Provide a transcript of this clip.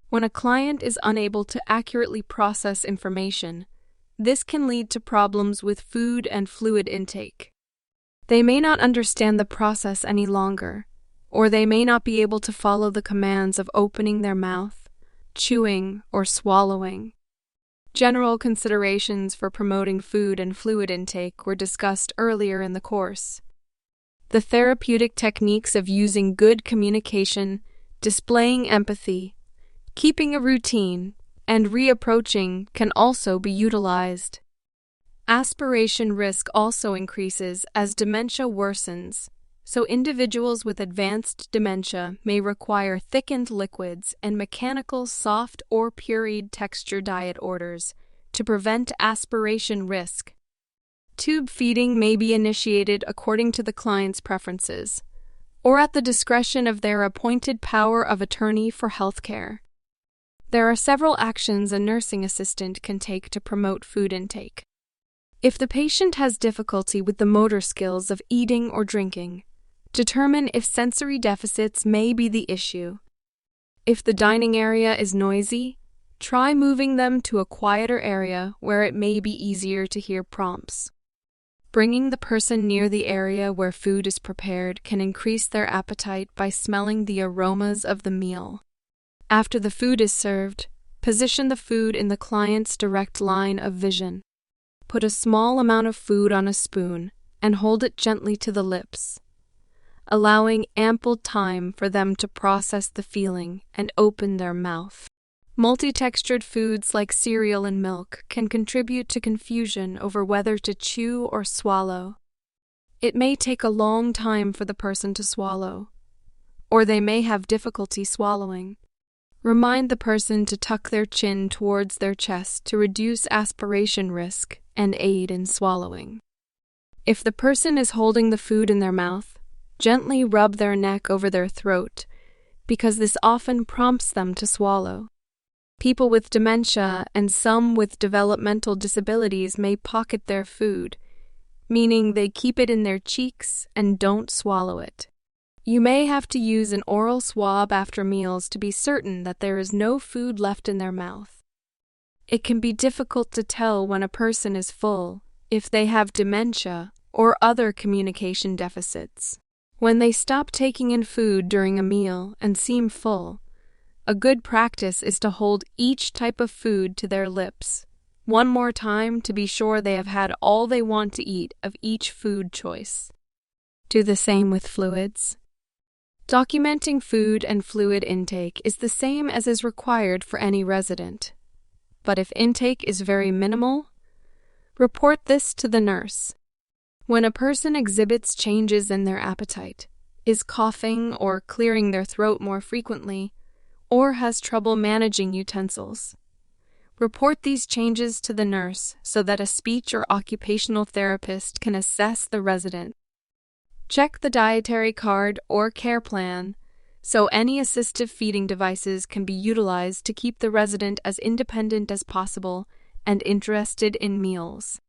When a client is unable to accurately process information, this can lead to problems with food and fluid intake. They may not understand the process any longer, or they may not be able to follow the commands of opening their mouth, chewing, or swallowing. General considerations for promoting food and fluid intake were discussed earlier in the course. The therapeutic techniques of using good communication, displaying empathy, keeping a routine, and reapproaching can also be utilized. Aspiration risk also increases as dementia worsens, so individuals with advanced dementia may require thickened liquids and mechanical soft or pureed texture diet orders to prevent aspiration risk. Tube feeding may be initiated according to the client's preferences, or at the discretion of their appointed power of attorney for healthcare. There are several actions a nursing assistant can take to promote food intake. If the patient has difficulty with the motor skills of eating or drinking, determine if sensory deficits may be the issue. If the dining area is noisy, try moving them to a quieter area where it may be easier to hear prompts. Bringing the person near the area where food is prepared can increase their appetite by smelling the aromas of the meal. After the food is served, position the food in the client's direct line of vision. Put a small amount of food on a spoon and hold it gently to the lips, allowing ample time for them to process the feeling and open their mouth. Multi-textured foods like cereal and milk can contribute to confusion over whether to chew or swallow. It may take a long time for the person to swallow, or they may have difficulty swallowing. Remind the person to tuck their chin towards their chest to reduce aspiration risk and aid in swallowing. If the person is holding the food in their mouth, gently rub their neck over their throat, because this often prompts them to swallow. People with dementia and some with developmental disabilities may pocket their food, meaning they keep it in their cheeks and don't swallow it. You may have to use an oral swab after meals to be certain that there is no food left in their mouth. It can be difficult to tell when a person is full if they have dementia or other communication deficits. When they stop taking in food during a meal and seem full, a good practice is to hold each type of food to their lips one more time to be sure they have had all they want to eat of each food choice. Do the same with fluids. Documenting food and fluid intake is the same as is required for any resident. But if intake is very minimal, report this to the nurse. When a person exhibits changes in their appetite, is coughing or clearing their throat more frequently, or has trouble managing utensils, report these changes to the nurse so that a speech or occupational therapist can assess the resident. Check the dietary card or care plan so any assistive feeding devices can be utilized to keep the resident as independent as possible and interested in meals.